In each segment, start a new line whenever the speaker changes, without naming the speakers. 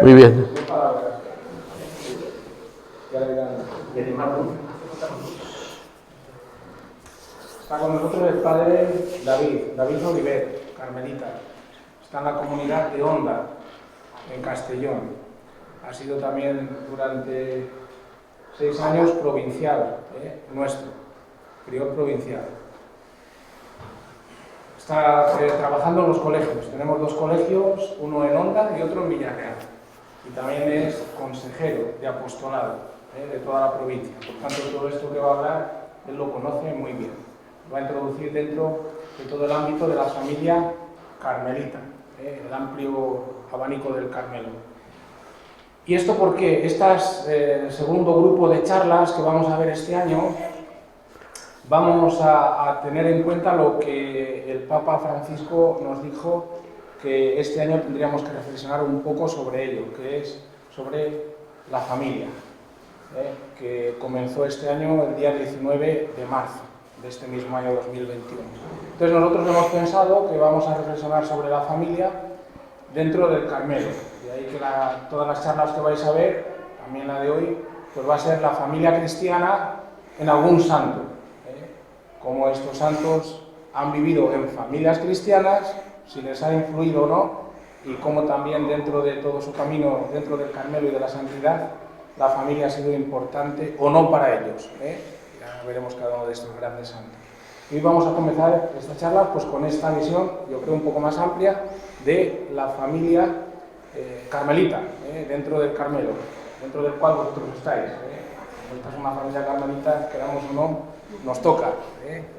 Muy bien.
Está con nosotros el padre David Oliver, carmelita. Está en la comunidad de Onda, en Castellón. Ha sido también durante 6 años provincial, nuestro, prior provincial. Está trabajando en los colegios. Tenemos 2 colegios, uno en Onda y otro en Villarreal. Y también es consejero de apostolado de toda la provincia. Por tanto, todo esto que va a hablar, él lo conoce muy bien. Lo va a introducir dentro de todo el ámbito de la familia carmelita, el amplio abanico del Carmelo. ¿Y esto por qué? Este es el segundo grupo de charlas que vamos a ver este año. Vamos a tener en cuenta lo que el Papa Francisco nos dijo, que este año tendríamos que reflexionar un poco sobre ello, que es sobre la familia, que comenzó este año el día 19 de marzo de este mismo año 2021. Entonces nosotros hemos pensado que vamos a reflexionar sobre la familia dentro del Carmelo, y ahí que todas las charlas que vais a ver, también la de hoy, pues va a ser la familia cristiana en algún santo, cómo estos santos han vivido en familias cristianas, si les ha influido o no, y cómo también dentro de todo su camino, dentro del Carmelo y de la santidad, la familia ha sido importante o no para ellos. Ya veremos cada uno de estos grandes santos. Y hoy vamos a comenzar esta charla pues, con esta visión, yo creo un poco más amplia, de la familia carmelita, dentro del Carmelo, dentro del cual vosotros estáis. Esta es una familia carmelita, queramos o no, nos toca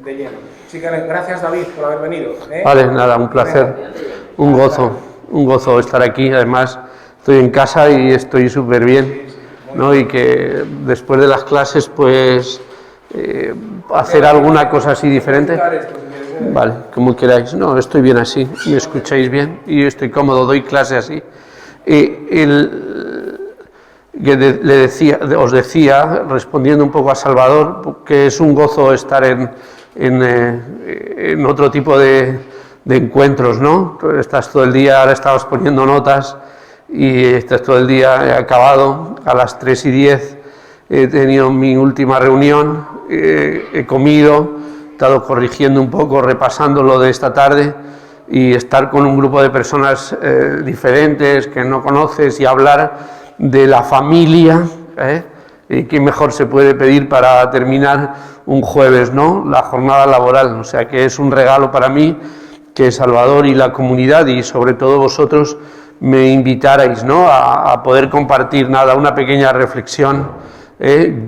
de lleno. Así que gracias, David, por haber venido.
Vale, nada, un placer, un gozo estar aquí. Además, estoy en casa y estoy súper bien, ¿no? Y que después de las clases, pues, hacer alguna cosa así diferente. Vale, como queráis. No, estoy bien así, me escucháis bien y estoy cómodo, doy clase así. Os decía, respondiendo un poco a Salvador, que es un gozo estar en otro tipo de encuentros, ¿no? Estás todo el día, ahora estabas poniendo notas y estás todo el día, he acabado a las 3:10, he tenido mi última reunión, he comido, he estado corrigiendo un poco, repasando lo de esta tarde, y estar con un grupo de personas diferentes que no conoces y hablar de la familia, y qué mejor se puede pedir para terminar un jueves, ¿no? La jornada laboral. O sea que es un regalo para mí que Salvador y la comunidad y sobre todo vosotros me invitarais, ¿no? a poder compartir una pequeña reflexión.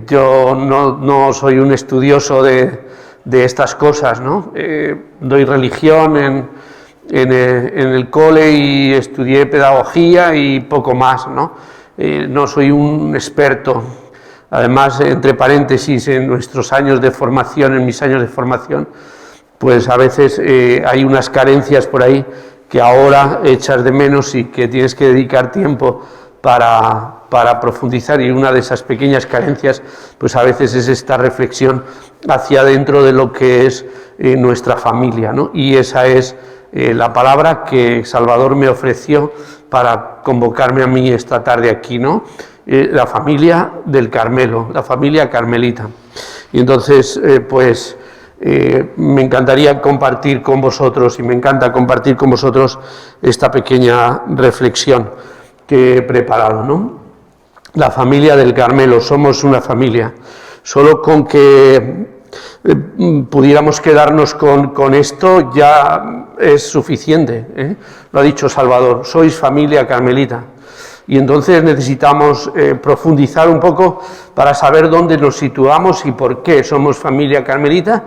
Yo no soy un estudioso de estas cosas, ¿no? Doy religión en el cole y estudié pedagogía y poco más, ¿no? No soy un experto. Además, entre paréntesis, en nuestros años de formación, en mis años de formación, pues a veces hay unas carencias por ahí que ahora echas de menos y que tienes que dedicar tiempo para profundizar, y una de esas pequeñas carencias pues a veces es esta reflexión hacia adentro de lo que es nuestra familia, ¿no? Y esa es la palabra que Salvador me ofreció para convocarme a mí esta tarde aquí, ¿no? La familia del Carmelo, la familia carmelita. Y entonces, me encantaría compartir con vosotros, y me encanta compartir con vosotros esta pequeña reflexión que he preparado, ¿no? La familia del Carmelo, somos una familia. Solo con que pudiéramos quedarnos con esto ya es suficiente, Lo ha dicho Salvador, sois familia carmelita. Y entonces necesitamos profundizar un poco para saber dónde nos situamos y por qué somos familia carmelita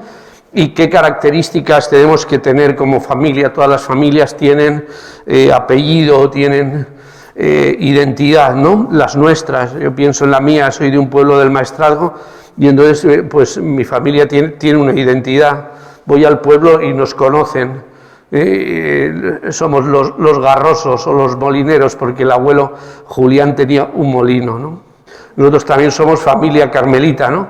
y qué características tenemos que tener como familia. Todas las familias tienen apellido, tienen identidad, ¿no? Las nuestras, yo pienso en la mía, soy de un pueblo del Maestrazgo, y entonces pues mi familia tiene una identidad. Voy al pueblo y nos conocen. Somos los garrosos o los molineros, porque el abuelo Julián tenía un molino, ¿no? Nosotros también somos familia carmelita, ¿no?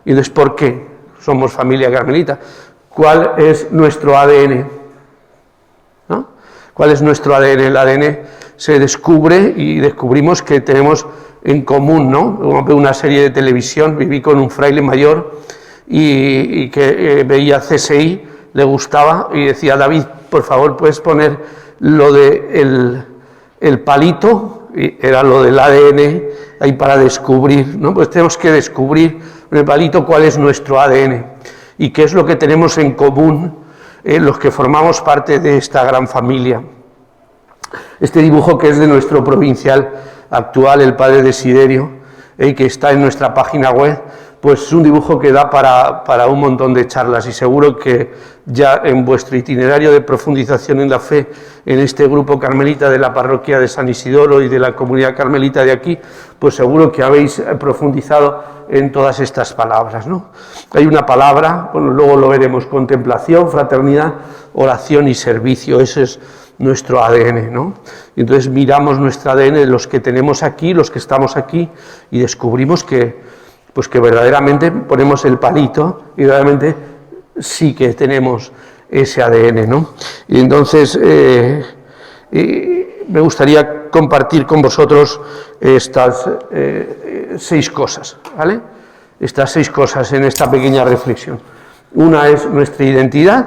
Y entonces, ¿por qué somos familia carmelita? ¿Cuál es nuestro ADN? ¿No? ¿Cuál es nuestro ADN? El ADN se descubre y descubrimos que tenemos en común, ¿no? Veo una serie de televisión, viví con un fraile mayor y que veía CSI, le gustaba y decía: David, por favor, ¿puedes poner lo de el palito? Y era lo del ADN ahí para descubrir, ¿no? Pues tenemos que descubrir con el palito cuál es nuestro ADN y qué es lo que tenemos en común los que formamos parte de esta gran familia. Este dibujo, que es de nuestro provincial actual, el padre Desiderio, que está en nuestra página web, pues es un dibujo que da para un montón de charlas, y seguro que ya en vuestro itinerario de profundización en la fe en este grupo carmelita de la parroquia de San Isidoro y de la comunidad carmelita de aquí, pues seguro que habéis profundizado en todas estas palabras, ¿no? Hay una palabra, bueno, luego lo veremos: contemplación, fraternidad, oración y servicio. Ese es nuestro ADN, ¿no? Y entonces miramos nuestro ADN, los que tenemos aquí, los que estamos aquí, y descubrimos que verdaderamente ponemos el palito y realmente sí que tenemos ese ADN, ¿no? Y entonces me gustaría compartir con vosotros estas 6 cosas, ¿vale? Estas 6 cosas en esta pequeña reflexión. Una es nuestra identidad,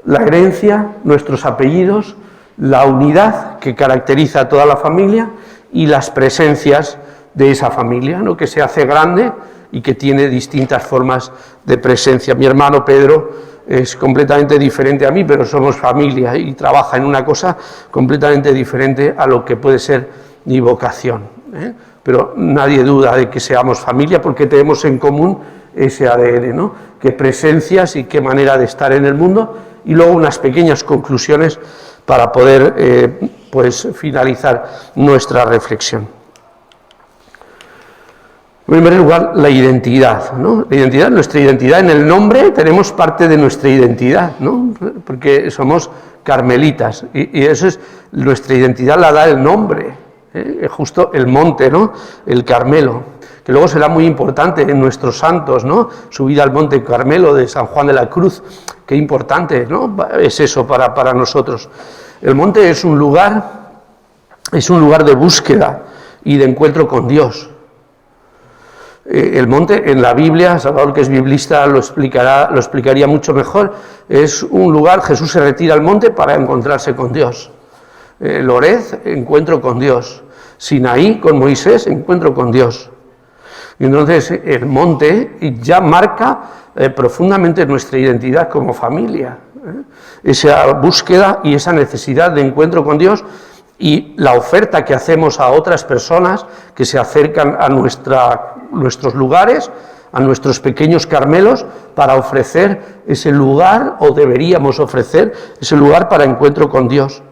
la herencia, nuestros apellidos, la unidad que caracteriza a toda la familia y las presencias de esa familia, ¿no? Que se hace grande y que tiene distintas formas de presencia. Mi hermano Pedro es completamente diferente a mí, pero somos familia y trabaja en una cosa completamente diferente a lo que puede ser mi vocación, ¿eh? Pero nadie duda de que seamos familia porque tenemos en común ese ADN, ¿no? Qué presencias y qué manera de estar en el mundo, y luego unas pequeñas conclusiones para poder pues finalizar nuestra reflexión. En primer lugar, la identidad, ¿no? La identidad, nuestra identidad en el nombre, tenemos parte de nuestra identidad, ¿no? Porque somos carmelitas y eso es, nuestra identidad la da el nombre, justo el monte, ¿no? El Carmelo, que luego será muy importante en nuestros santos, ¿no? Subir al monte Carmelo de San Juan de la Cruz, qué importante, ¿no? Es eso para nosotros. El monte es un lugar de búsqueda y de encuentro con Dios. El monte en la Biblia, Salvador, que es biblista, lo explicaría mucho mejor. Es un lugar, Jesús se retira al monte para encontrarse con Dios. Lorez, encuentro con Dios. Sinaí, con Moisés, encuentro con Dios. Y entonces el monte ya marca profundamente nuestra identidad como familia. Esa búsqueda y esa necesidad de encuentro con Dios, y la oferta que hacemos a otras personas que se acercan a nuestros lugares, a nuestros pequeños Carmelos, para ofrecer ese lugar, o deberíamos ofrecer ese lugar para encuentro con Dios.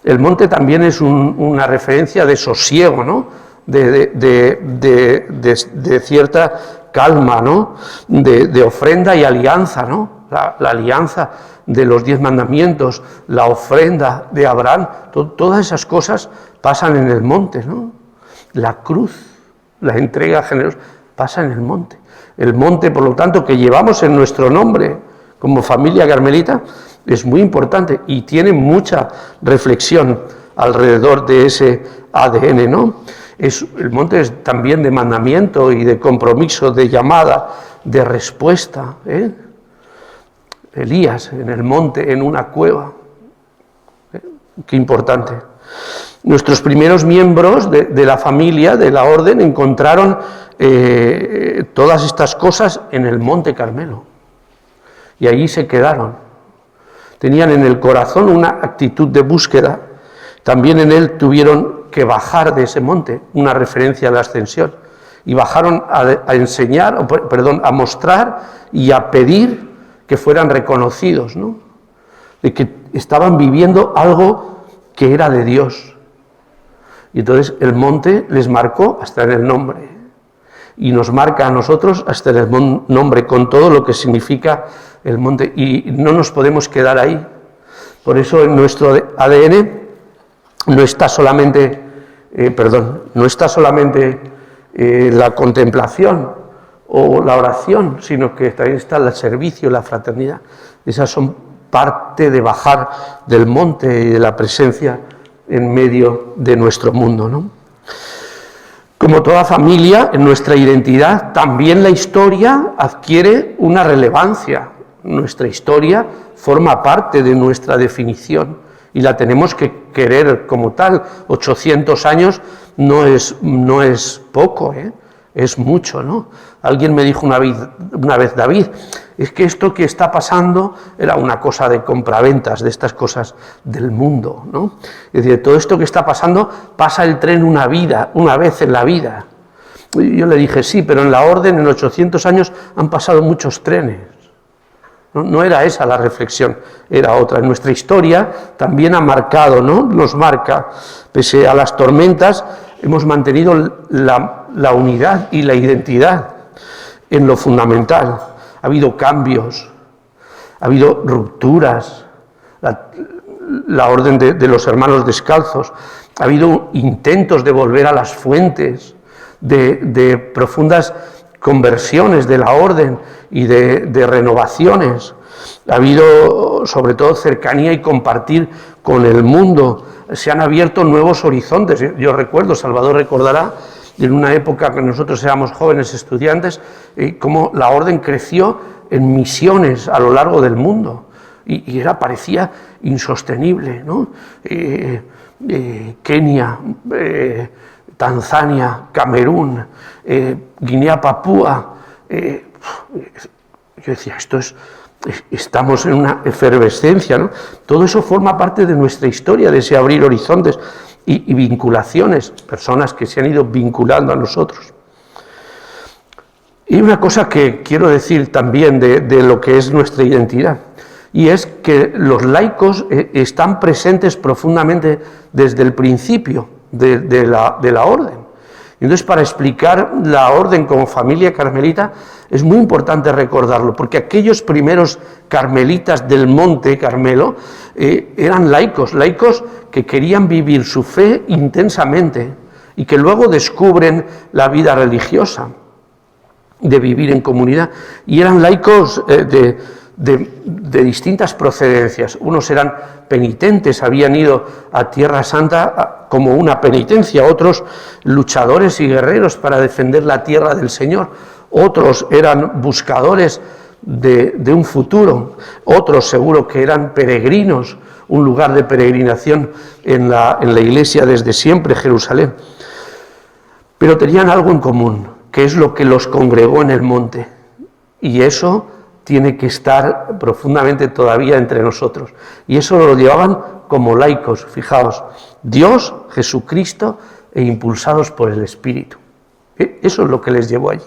El monte también es una referencia de sosiego, ¿no? De cierta calma, ¿no? De ofrenda y alianza, ¿no? La alianza de los 10 mandamientos, la ofrenda de Abraham, todas esas cosas pasan en el monte, ¿no? La cruz, la entrega generosa, pasa en el monte. El monte, por lo tanto, que llevamos en nuestro nombre como familia carmelita, es muy importante y tiene mucha reflexión alrededor de ese ADN, ¿no? El monte es también de mandamiento y de compromiso, de llamada, de respuesta, ¿eh? Elías en el monte, en una cueva. Qué importante. Nuestros primeros miembros de la familia, de la orden, encontraron todas estas cosas en el monte Carmelo. Y allí se quedaron. Tenían en el corazón una actitud de búsqueda. También en él tuvieron que bajar de ese monte, una referencia a la ascensión. Y bajaron a enseñar, a mostrar y a pedir que fueran reconocidos, ¿no? De que estaban viviendo algo que era de Dios. Y entonces el monte les marcó hasta en el nombre. Y nos marca a nosotros hasta en el nombre, con todo lo que significa el monte. Y no nos podemos quedar ahí. Por eso en nuestro ADN no está solamente, la contemplación o la oración, sino que también está el servicio, la fraternidad. Esas son parte de bajar del monte y de la presencia en medio de nuestro mundo, ¿no? Como toda familia, en nuestra identidad también la historia adquiere una relevancia. Nuestra historia forma parte de nuestra definición y la tenemos que querer como tal. 800 años no es poco, es mucho, ¿no? Alguien me dijo una vez, David, es que esto que está pasando era una cosa de compraventas, de estas cosas del mundo, ¿no? Es decir, todo esto que está pasando, pasa el tren una vez en la vida. Y yo le dije, sí, pero en la orden, en 800 años, han pasado muchos trenes. No era esa la reflexión, era otra. En nuestra historia también ha marcado, ¿no? Nos marca, pese a las tormentas, hemos mantenido la unidad y la identidad en lo fundamental. Ha habido cambios, ha habido rupturas, la orden de los hermanos descalzos, ha habido intentos de volver a las fuentes, de profundas conversiones de la orden y de renovaciones. Ha habido sobre todo cercanía y compartir con el mundo. Se han abierto nuevos horizontes. Yo recuerdo, Salvador recordará, en una época que nosotros éramos jóvenes estudiantes, cómo la orden creció en misiones a lo largo del mundo y parecía insostenible, ¿no? Kenia, Tanzania, Camerún, Guinea Papúa. Yo decía, estamos en una efervescencia, ¿no? Todo eso forma parte de nuestra historia, de ese abrir horizontes y vinculaciones, personas que se han ido vinculando a nosotros. Y una cosa que quiero decir también de lo que es nuestra identidad, y es que los laicos están presentes profundamente desde el principio de la orden. Entonces, para explicar la orden como familia carmelita, es muy importante recordarlo, porque aquellos primeros carmelitas del Monte Carmelo eran laicos que querían vivir su fe intensamente y que luego descubren la vida religiosa, de vivir en comunidad, y eran laicos de distintas procedencias. Unos eran penitentes, habían ido a Tierra Santa como una penitencia, otros luchadores y guerreros para defender la tierra del Señor, otros eran buscadores de un futuro, otros seguro que eran peregrinos, un lugar de peregrinación en la iglesia desde siempre, Jerusalén. Pero tenían algo en común, que es lo que los congregó en el monte, y eso tiene que estar profundamente todavía entre nosotros. Y eso lo llevaban como laicos, fijaos, Dios, Jesucristo e impulsados por el Espíritu. Eso es lo que les llevó allí.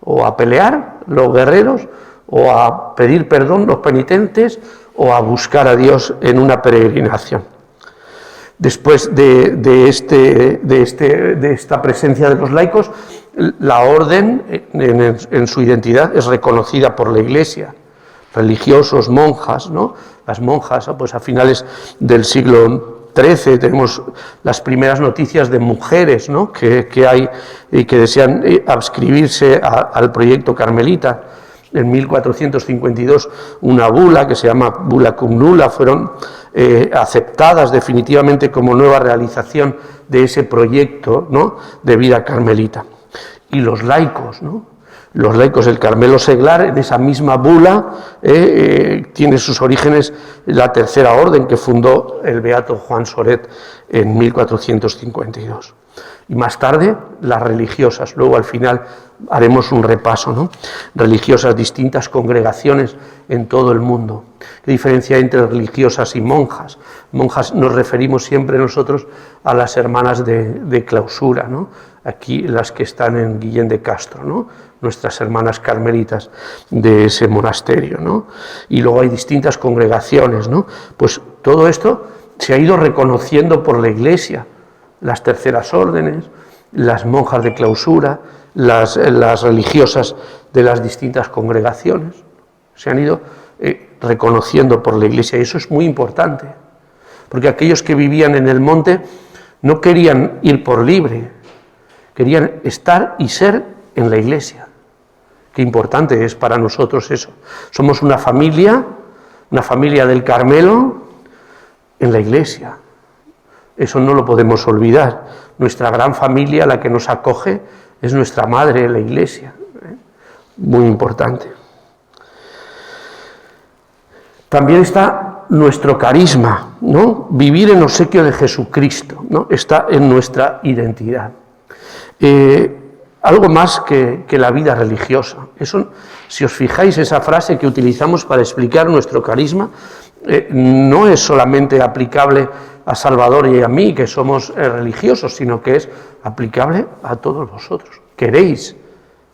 O a pelear los guerreros, o a pedir perdón los penitentes, o a buscar a Dios en una peregrinación. Después de esta presencia de los laicos, la orden en su identidad es reconocida por la Iglesia, religiosos, monjas, ¿no? Las monjas, pues a finales del siglo XIII tenemos las primeras noticias de mujeres, ¿no? que hay y que desean adscribirse al proyecto carmelita. En 1452 una bula que se llama Bula Cum Nulla fueron aceptadas definitivamente como nueva realización de ese proyecto, ¿no? de vida carmelita. Y los laicos, ¿no? Los laicos del Carmelo Seglar, en esa misma bula, tiene sus orígenes la tercera orden que fundó el beato Juan Soret en 1452. Y más tarde, las religiosas. Luego, al final, haremos un repaso, ¿no? Religiosas, distintas congregaciones en todo el mundo. ¿Qué diferencia hay entre religiosas y monjas? Monjas nos referimos siempre nosotros a las hermanas de clausura, ¿no? Aquí las que están en Guillén de Castro, ¿no? Nuestras hermanas carmelitas de ese monasterio, ¿no? Y luego hay distintas congregaciones, ¿no? Pues todo esto se ha ido reconociendo por la Iglesia. Las terceras órdenes, las monjas de clausura, las religiosas de las distintas congregaciones, se han ido reconociendo por la Iglesia, y eso es muy importante, porque aquellos que vivían en el monte no querían ir por libre, querían estar y ser en la Iglesia. Qué importante es para nosotros eso. Somos una familia del Carmelo en la Iglesia. Eso no lo podemos olvidar. Nuestra gran familia, la que nos acoge, es nuestra madre, la Iglesia. Muy importante. También está nuestro carisma, ¿no? Vivir en obsequio de Jesucristo, ¿no? Está en nuestra identidad. Algo más que la vida religiosa. Eso, si os fijáis, esa frase que utilizamos para explicar nuestro carisma, no es solamente aplicable a Salvador y a mí, que somos religiosos, sino que es aplicable a todos vosotros. ¿Queréis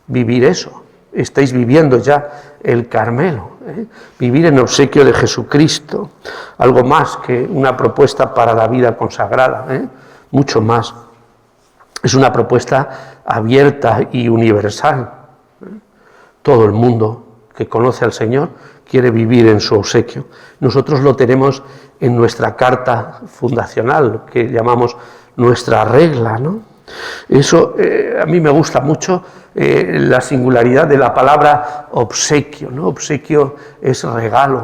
vivir eso? Estáis viviendo ya el Carmelo, vivir en obsequio de Jesucristo, algo más que una propuesta para la vida consagrada, mucho más. Es una propuesta abierta y universal. Todo el mundo que conoce al Señor quiere vivir en su obsequio. Nosotros lo tenemos en nuestra carta fundacional, que llamamos nuestra regla, ¿no? Eso a mí me gusta mucho la singularidad de la palabra obsequio, ¿no? Obsequio es regalo,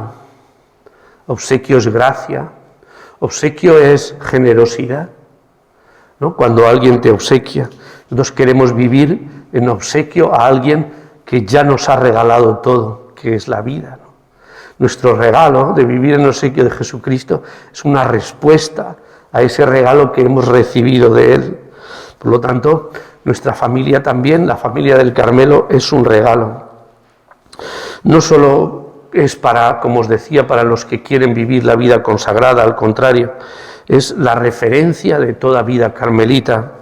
obsequio es gracia, obsequio es generosidad, ¿no? Cuando alguien te obsequia, nosotros queremos vivir en obsequio a alguien que ya nos ha regalado todo, que es la vida, ¿no? Nuestro regalo de vivir en obsequio de Jesucristo es una respuesta a ese regalo que hemos recibido de Él. Por lo tanto, nuestra familia también, la familia del Carmelo, es un regalo. No solo es para, como os decía, para los que quieren vivir la vida consagrada, al contrario, es la referencia de toda vida carmelita.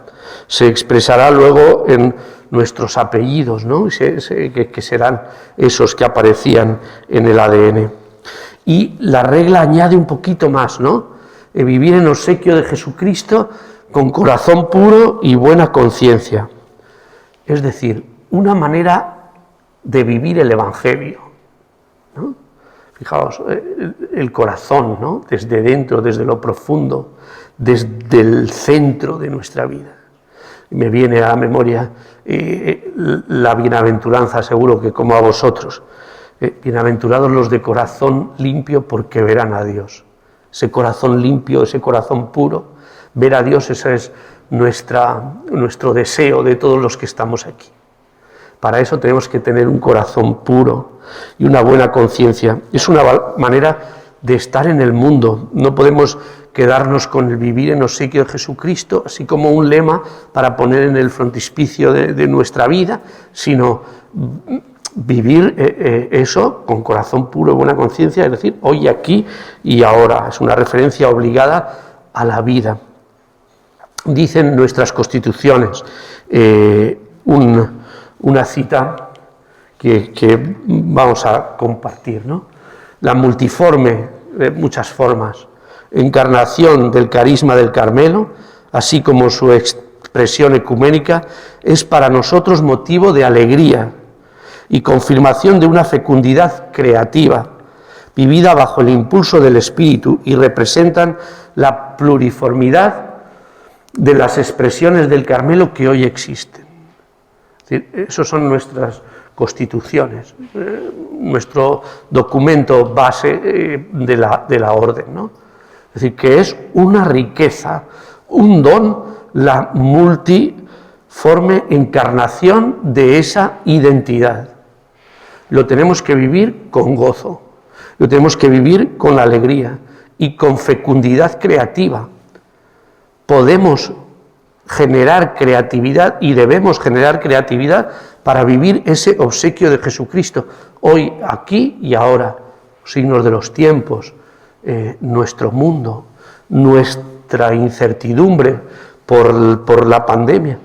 Se expresará luego en nuestros apellidos, ¿no? Que serán esos que aparecían en el ADN. Y la regla añade un poquito más, ¿no? Vivir en obsequio de Jesucristo con corazón puro y buena conciencia. Es decir, una manera de vivir el Evangelio, ¿no? Fijaos, el corazón, ¿no? Desde dentro, desde lo profundo, desde el centro de nuestra vida. Me viene a la memoria la bienaventuranza, seguro que como a vosotros. Bienaventurados los de corazón limpio, porque verán a Dios. Ese corazón limpio, ese corazón puro, ver a Dios, ese es nuestro deseo de todos los que estamos aquí. Para eso tenemos que tener un corazón puro y una buena conciencia. Es una manera de estar en el mundo. No podemos quedarnos con el vivir en obsequio de Jesucristo, así como un lema para poner en el frontispicio de nuestra vida, sino vivir eso con corazón puro y buena conciencia, es decir, hoy, aquí y ahora. Es una referencia obligada a la vida. Dicen nuestras constituciones, una cita que vamos a compartir, ¿no? La multiforme, de muchas formas, encarnación del carisma del Carmelo, así como su expresión ecuménica, es para nosotros motivo de alegría y confirmación de una fecundidad creativa, vivida bajo el impulso del Espíritu, y representan la pluriformidad de las expresiones del Carmelo que hoy existen. Es decir, esos son nuestras constituciones, nuestro documento base de la orden, ¿no? Es decir, que es una riqueza, un don, la multiforme encarnación de esa identidad. Lo tenemos que vivir con gozo, lo tenemos que vivir con alegría y con fecundidad creativa. Podemos generar creatividad y debemos generar creatividad para vivir ese obsequio de Jesucristo, hoy, aquí y ahora. Signos de los tiempos, nuestro mundo, nuestra incertidumbre por la pandemia,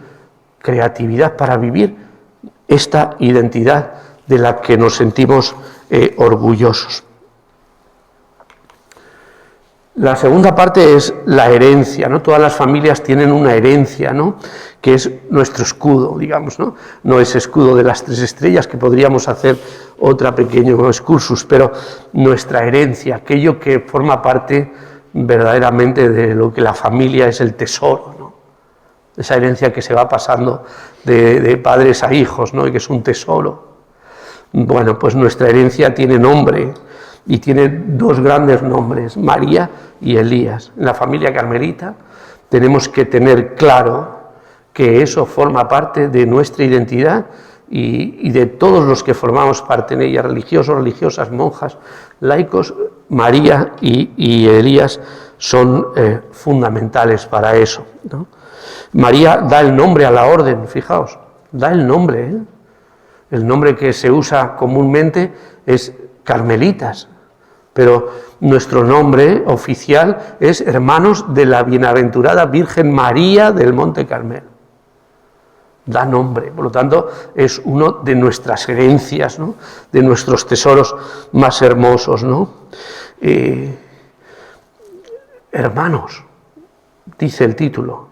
creatividad para vivir esta identidad de la que nos sentimos orgullosos. La segunda parte es la herencia, ¿no? Todas las familias tienen una herencia, ¿no? Que es nuestro escudo, digamos, ¿no? No ese escudo de las 3 estrellas, que podríamos hacer otra pequeño excursus, pero nuestra herencia, aquello que forma parte verdaderamente de lo que la familia es el tesoro, ¿no? Esa herencia que se va pasando de padres a hijos, ¿no? Y que es un tesoro. Bueno, pues nuestra herencia tiene nombre, y tiene 2 grandes nombres, María y Elías. En la familia carmelita tenemos que tener claro que eso forma parte de nuestra identidad y de todos los que formamos parte en ella, religiosos, religiosas, monjas, laicos. María y Elías son fundamentales para eso, ¿no? María da el nombre a la orden, fijaos, da el nombre, ¿eh? El nombre que se usa comúnmente es carmelitas, pero nuestro nombre oficial es hermanos de la bienaventurada Virgen María del Monte Carmelo. Da nombre, por lo tanto es uno de nuestras herencias, ¿no? De nuestros tesoros más hermosos, ¿no? Hermanos, dice el título,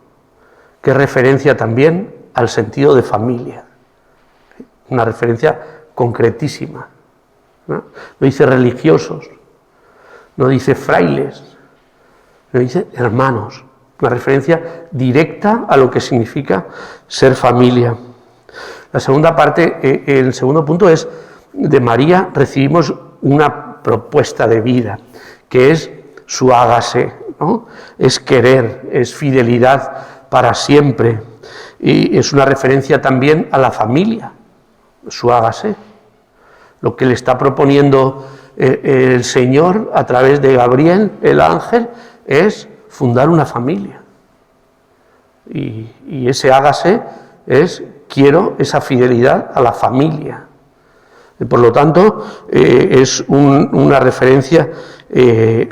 que referencia también al sentido de familia, una referencia concretísima, ¿no? No dice religiosos, no dice frailes, no dice hermanos, una referencia directa a lo que significa ser familia. La segunda parte, el segundo punto es, de María recibimos una propuesta de vida, que es su hágase, ¿no? Es querer, es fidelidad para siempre, y es una referencia también a la familia, su hágase. Lo que le está proponiendo el Señor a través de Gabriel, el ángel, es fundar una familia. Y ese hágase es, quiero esa fidelidad a la familia. Por lo tanto, es una referencia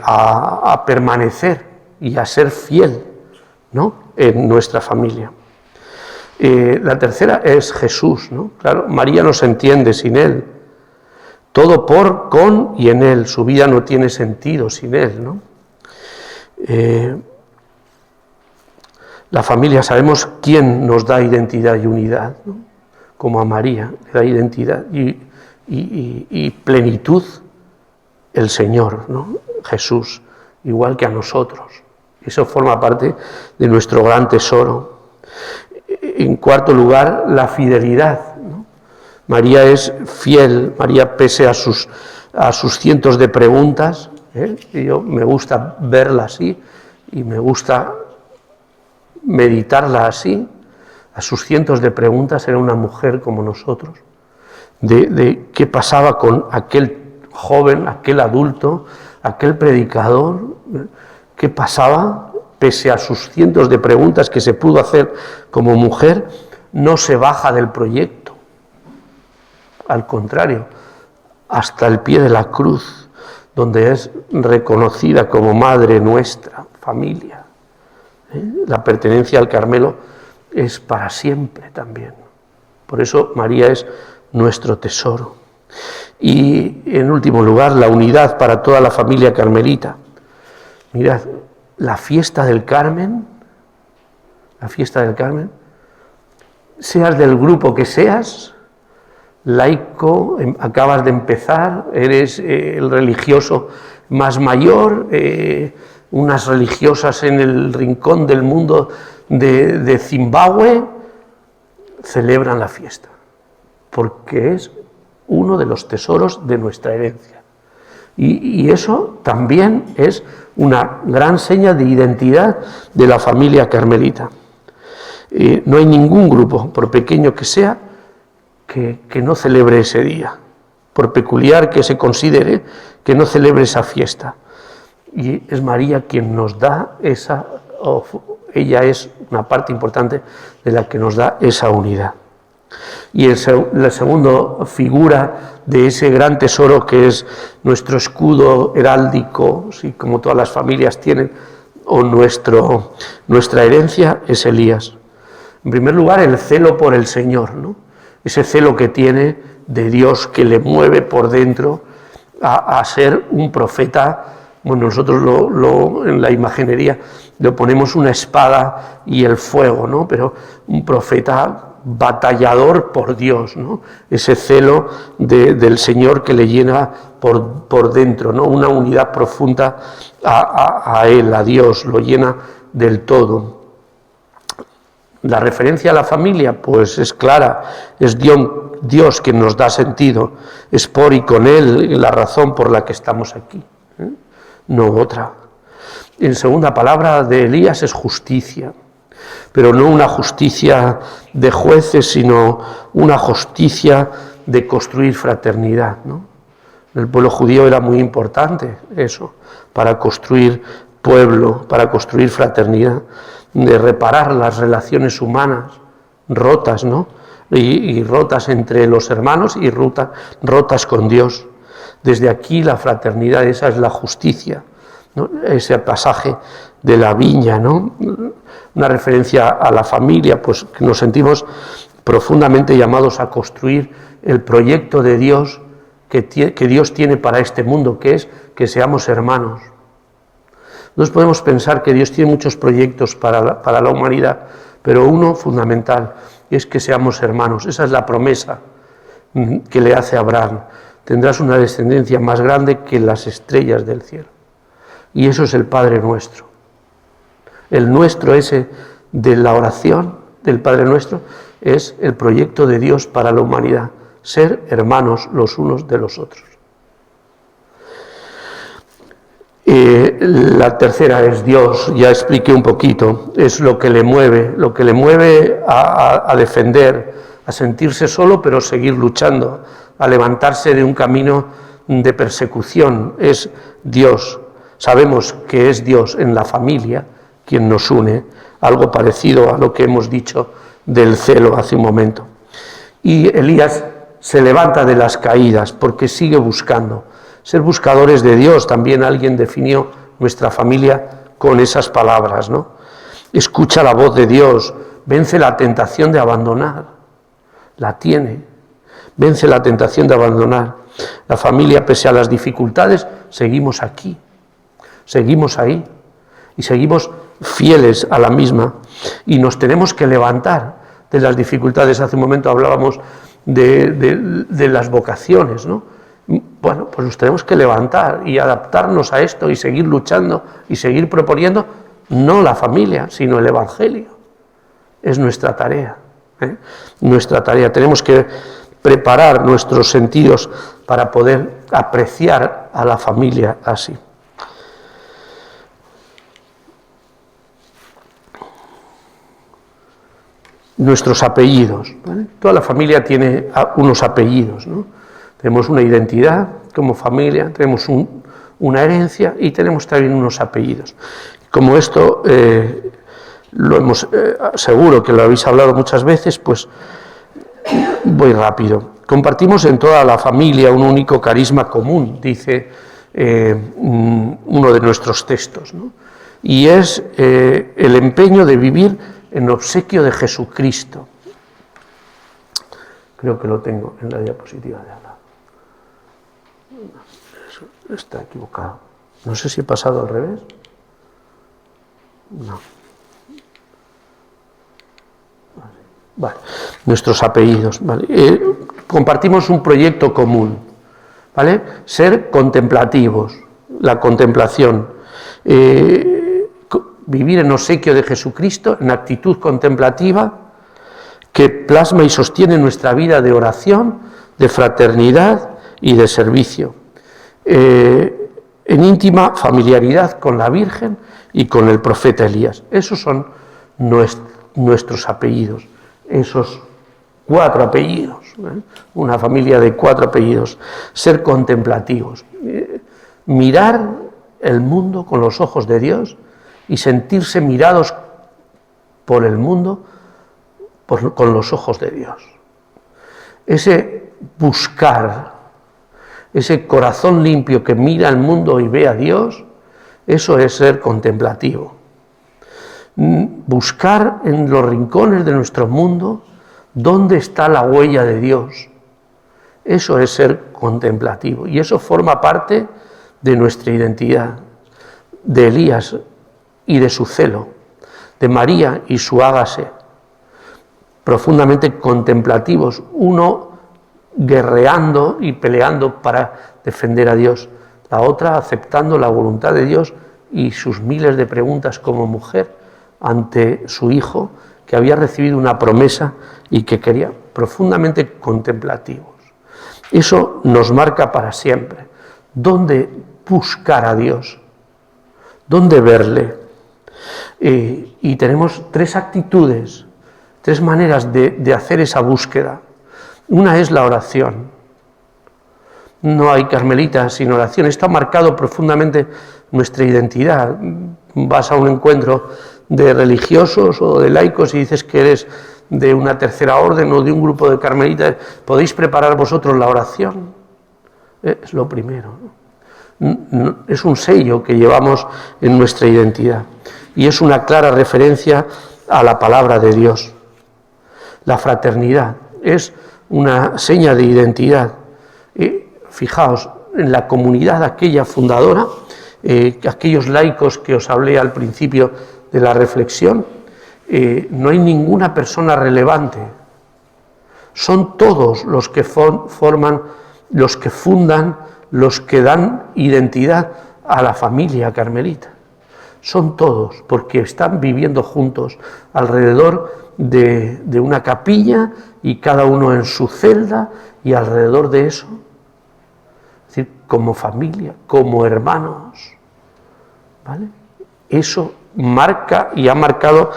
a permanecer y a ser fiel, ¿no?, en nuestra familia. La tercera es Jesús, ¿no? Claro, María no se entiende sin Él. Todo por, con y en Él. Su vida no tiene sentido sin Él, ¿no? La familia, sabemos quién nos da identidad y unidad, ¿no? Como a María le da identidad y plenitud el Señor, ¿no? Jesús, igual que a nosotros. Eso forma parte de nuestro gran tesoro. En cuarto lugar, la fidelidad, ¿no? María es fiel. María, pese a sus cientos de preguntas, y yo me gusta verla así y me gusta meditarla así, a sus cientos de preguntas, era una mujer como nosotros, de qué pasaba con aquel joven, aquel adulto, aquel predicador, qué pasaba. Pese a sus cientos de preguntas que se pudo hacer como mujer, no se baja del proyecto. Al contrario, hasta el pie de la cruz, donde es reconocida como madre nuestra, familia. La pertenencia al Carmelo es para siempre también. Por eso María es nuestro tesoro. Y en último lugar, la unidad para toda la familia carmelita. Mirad, la fiesta del Carmen, seas del grupo que seas, laico, acabas de empezar, eres el religioso más mayor, unas religiosas en el rincón del mundo de Zimbabue, celebran la fiesta, porque es uno de los tesoros de nuestra herencia. Y eso también es una gran seña de identidad de la familia carmelita. No hay ningún grupo, por pequeño que sea, que no celebre ese día, por peculiar que se considere, que no celebre esa fiesta. Y es María quien nos da esa, ella es una parte importante de la que nos da esa unidad. Y la segunda figura de ese gran tesoro que es nuestro escudo heráldico, ¿sí?, como todas las familias tienen, o nuestra herencia, es Elías. En primer lugar, el celo por el Señor, ¿no? Ese celo que tiene de Dios, que le mueve por dentro a ser un profeta. Bueno, nosotros en la imaginería le ponemos una espada y el fuego, ¿no? Pero un profeta batallador por Dios, ¿no? Ese celo del Señor que le llena por dentro, ¿no? Una unidad profunda a Él, a Dios, lo llena del todo. La referencia a la familia, pues es clara, es Dios quien nos da sentido, es por y con Él la razón por la que estamos aquí, no otra. en segunda palabra de Elías es justicia, pero no una justicia de jueces, sino una justicia de construir fraternidad, ¿no? En el pueblo judío era muy importante eso, para construir pueblo, para construir fraternidad, de reparar las relaciones humanas rotas, ¿no? Y rotas entre los hermanos y rotas con Dios. Desde aquí la fraternidad, esa es la justicia, ¿no? Ese pasaje de la viña, ¿no? Una referencia a la familia, pues que nos sentimos profundamente llamados a construir el proyecto de Dios que Dios tiene para este mundo, que es que seamos hermanos. Nos podemos pensar que Dios tiene muchos proyectos para la humanidad, pero uno fundamental es que seamos hermanos. Esa es la promesa que le hace a Abraham. Tendrás una descendencia más grande que las estrellas del cielo. Y eso es el Padre Nuestro. El nuestro ese de la oración del Padre Nuestro es el proyecto de Dios para la humanidad. Ser hermanos los unos de los otros. La tercera es Dios, ya expliqué un poquito, es lo que le mueve a defender, a sentirse solo pero seguir luchando, a levantarse de un camino de persecución, es Dios. Sabemos que es Dios en la familia quien nos une, algo parecido a lo que hemos dicho del celo hace un momento. Y Elías se levanta de las caídas porque sigue buscando. Ser buscadores de Dios, también alguien definió nuestra familia con esas palabras, ¿no? Escucha la voz de Dios, vence la tentación de abandonar, la tiene, vence la tentación de abandonar. La familia, pese a las dificultades, seguimos aquí, seguimos ahí y seguimos fieles a la misma y nos tenemos que levantar de las dificultades. Hace un momento hablábamos de las vocaciones, ¿no? Bueno, pues nos tenemos que levantar y adaptarnos a esto y seguir luchando y seguir proponiendo, no la familia, sino el Evangelio. Es nuestra tarea, ¿eh? Nuestra tarea. Tenemos que preparar nuestros sentidos para poder apreciar a la familia así. Nuestros apellidos, ¿vale? Toda la familia tiene unos apellidos, ¿no? Tenemos una identidad como familia, tenemos una herencia y tenemos también unos apellidos. Como esto lo hemos, seguro que lo habéis hablado muchas veces, pues voy rápido. Compartimos en toda la familia un único carisma común, dice uno de nuestros textos, ¿no? Y es el empeño de vivir en obsequio de Jesucristo. Creo que lo tengo en la diapositiva de al lado. Eso está equivocado. No sé si he pasado al revés. No. Vale. Nuestros apellidos. Vale. Compartimos un proyecto común, ¿vale? Ser contemplativos, la contemplación. Vivir en obsequio de Jesucristo, en actitud contemplativa, que plasma y sostiene nuestra vida de oración, de fraternidad y de servicio. En íntima familiaridad con la Virgen y con el profeta Elías. Esos son nuestros apellidos, esos 4 apellidos, ¿eh? Una familia de 4 apellidos. Ser contemplativos, mirar el mundo con los ojos de Dios y sentirse mirados por el mundo con los ojos de Dios. Ese buscar, ese corazón limpio que mira al mundo y ve a Dios, eso es ser contemplativo. Buscar en los rincones de nuestro mundo dónde está la huella de Dios. Eso es ser contemplativo y eso forma parte de nuestra identidad, de Elías y de su celo, de María y su hágase, profundamente contemplativos, uno guerreando y peleando para defender a Dios, la otra aceptando la voluntad de Dios y sus miles de preguntas como mujer ante su hijo que había recibido una promesa y que quería, profundamente contemplativos. Eso nos marca para siempre. ¿Dónde buscar a Dios? ¿Dónde verle? Y tenemos 3 actitudes, 3 maneras de hacer esa búsqueda. Una es la oración. No hay carmelitas sin oración. Esto ha marcado profundamente nuestra identidad. Vas a un encuentro de religiosos o de laicos y dices que eres de una tercera orden o de un grupo de carmelitas. ¿Podéis preparar vosotros la oración? Es lo primero. Es un sello que llevamos en nuestra identidad y es una clara referencia a la palabra de Dios. La fraternidad es una seña de identidad. Fijaos, en la comunidad aquella fundadora, aquellos laicos que os hablé al principio de la reflexión, no hay ninguna persona relevante. Son todos los que forman, los que fundan, los que dan identidad a la familia carmelita. Son todos, porque están viviendo juntos alrededor de una capilla y cada uno en su celda y alrededor de eso, es decir, como familia, como hermanos, ¿vale? Eso marca y ha marcado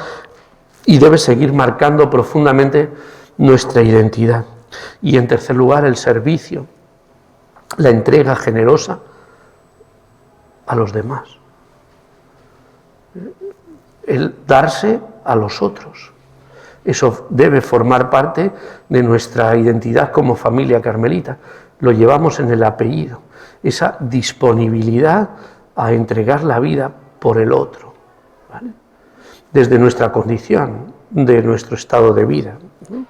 y debe seguir marcando profundamente nuestra identidad. Y en tercer lugar, el servicio, la entrega generosa a los demás, el darse a los otros. Eso debe formar parte de nuestra identidad como familia carmelita. Lo llevamos en el apellido, esa disponibilidad a entregar la vida por el otro, ¿vale? Desde nuestra condición, de nuestro estado de vida, ¿no?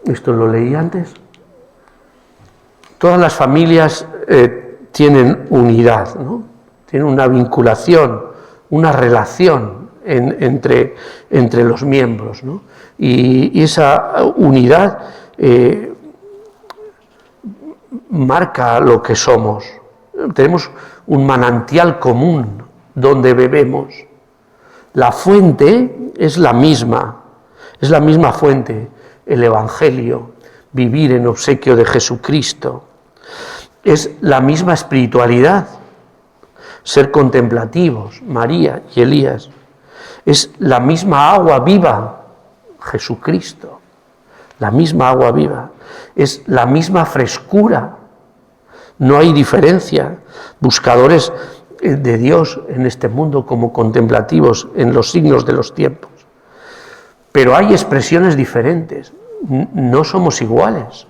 Esto lo leí antes. Todas las familias tienen unidad, ¿no? Tienen una vinculación, una relación entre los miembros, ¿no? Y esa unidad marca lo que somos. Tenemos un manantial común donde bebemos. La fuente es la misma fuente, el Evangelio, vivir en obsequio de Jesucristo. Es la misma espiritualidad, ser contemplativos, María y Elías. Es la misma agua viva, Jesucristo, la misma agua viva. Es la misma frescura, no hay diferencia. Buscadores de Dios en este mundo como contemplativos en los signos de los tiempos. Pero hay expresiones diferentes, no somos iguales.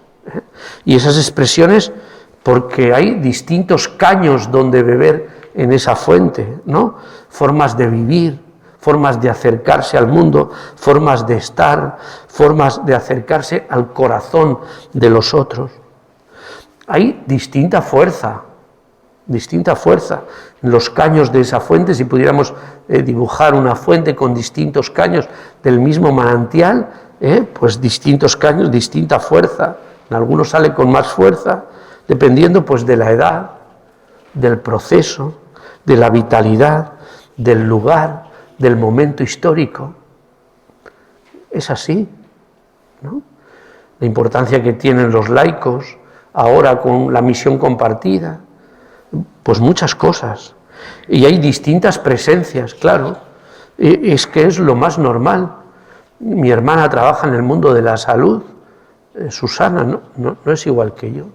Y esas expresiones, porque hay distintos caños donde beber en esa fuente, ¿no? Formas de vivir, formas de acercarse al mundo, formas de estar, formas de acercarse al corazón de los otros. Hay distinta fuerza en los caños de esa fuente. Si pudiéramos dibujar una fuente con distintos caños del mismo manantial, pues distintos caños, distinta fuerza. En algunos sale con más fuerza, dependiendo pues de la edad, del proceso, de la vitalidad, del lugar, del momento histórico. Es así, ¿no? La importancia que tienen los laicos ahora con la misión compartida, pues muchas cosas. Y hay distintas presencias, claro. Es que es lo más normal. Mi hermana trabaja en el mundo de la salud, Susana, no es igual que yo.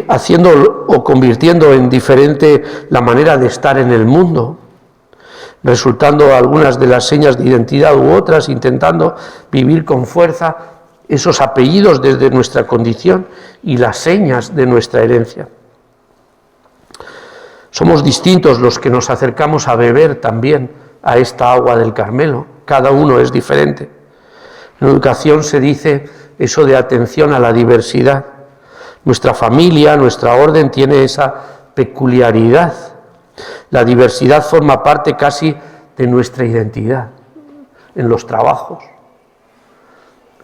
Haciendo o convirtiendo en diferente la manera de estar en el mundo, resultando algunas de las señas de identidad u otras, intentando vivir con fuerza esos apellidos desde nuestra condición y las señas de nuestra herencia. Somos distintos los que nos acercamos a beber también a esta agua del Carmelo, cada uno es diferente. En educación se dice eso de atención a la diversidad. Nuestra familia, nuestra orden tiene esa peculiaridad. La diversidad forma parte casi de nuestra identidad en los trabajos.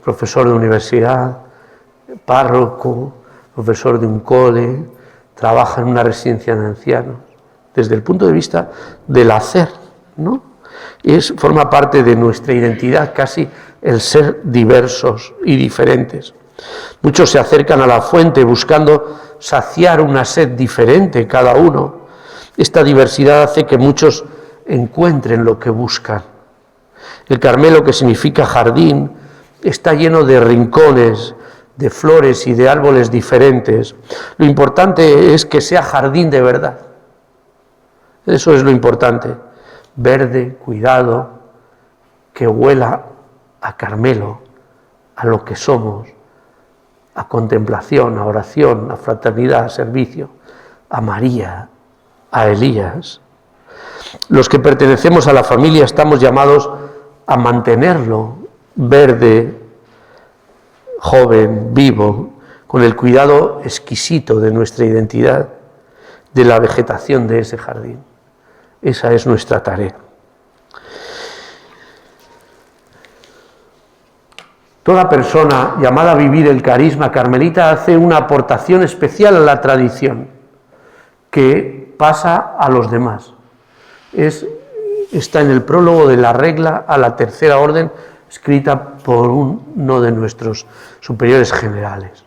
Profesor de universidad, párroco, profesor de un cole, trabaja en una residencia de ancianos. Desde el punto de vista del hacer, ¿no? Forma parte de nuestra identidad casi el ser diversos y diferentes. Muchos se acercan a la fuente buscando saciar una sed diferente cada uno. Esta diversidad hace que muchos encuentren lo que buscan. El Carmelo, que significa jardín, está lleno de rincones, de flores y de árboles diferentes. Lo importante es que sea jardín de verdad. Eso es lo importante. Verde, cuidado, que huela a Carmelo, a lo que somos, a contemplación, a oración, a fraternidad, a servicio, a María, a Elías. Los que pertenecemos a la familia estamos llamados a mantenerlo verde, joven, vivo, con el cuidado exquisito de nuestra identidad, de la vegetación de ese jardín. Esa es nuestra tarea. Toda persona llamada a vivir el carisma carmelita hace una aportación especial a la tradición que pasa a los demás. Está en el prólogo de la regla a la tercera orden, escrita por uno de nuestros superiores generales,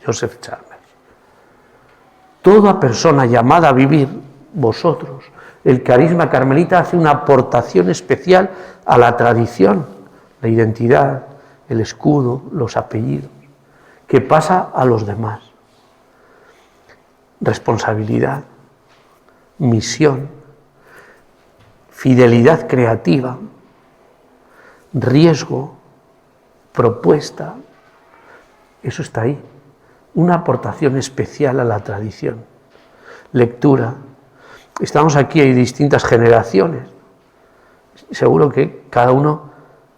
Joseph Chalmers. Toda persona llamada a vivir, vosotros, el carisma carmelita hace una aportación especial a la tradición, la identidad, el escudo, los apellidos, que pasa a los demás. Responsabilidad, misión, fidelidad creativa, riesgo, propuesta, eso está ahí. Una aportación especial a la tradición. Lectura. Estamos aquí, hay distintas generaciones. Seguro que cada uno,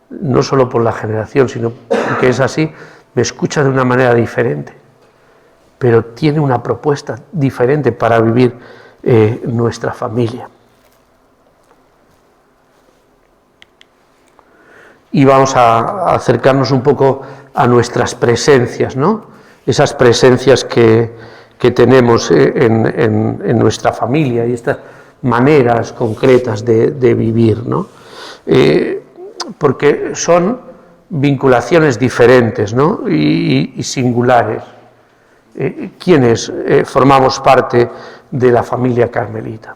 no solo por la generación, sino porque es así, me escucha de una manera diferente, pero tiene una propuesta diferente para vivir nuestra familia. Y vamos a acercarnos un poco a nuestras presencias, ¿no? Esas presencias que tenemos en nuestra familia y estas maneras concretas de vivir, ¿no? Porque son vinculaciones diferentes, ¿no? y singulares. ¿Quiénes formamos parte de la familia carmelita?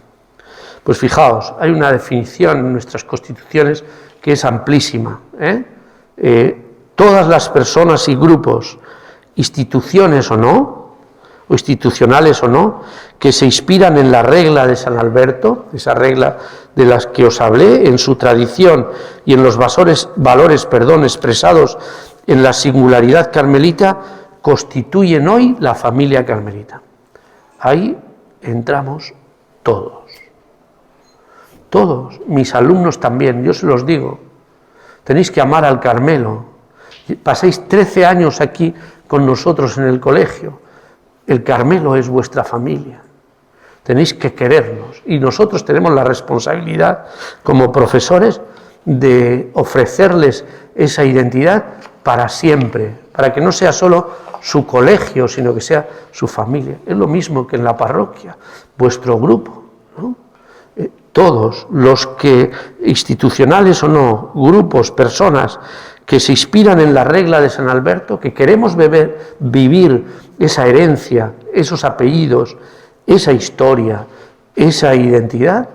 Pues fijaos, hay una definición en nuestras constituciones que es amplísima. Todas las personas y grupos, instituciones o no, o institucionales o no, que se inspiran en la regla de San Alberto, esa regla de las que os hablé, en su tradición y en los valores expresados en la singularidad carmelita, constituyen hoy la familia carmelita. Ahí entramos todos. Todos, mis alumnos también, yo se los digo, tenéis que amar al Carmelo. Pasáis 13 años aquí con nosotros en el colegio. El Carmelo es vuestra familia. Tenéis que querernos y nosotros tenemos la responsabilidad como profesores de ofrecerles esa identidad para siempre, para que no sea solo su colegio, sino que sea su familia. Es lo mismo que en la parroquia, vuestro grupo, ¿no? Todos los que, institucionales o no, grupos, personas que se inspiran en la regla de San Alberto, que queremos vivir esa herencia, esos apellidos, esa historia, esa identidad,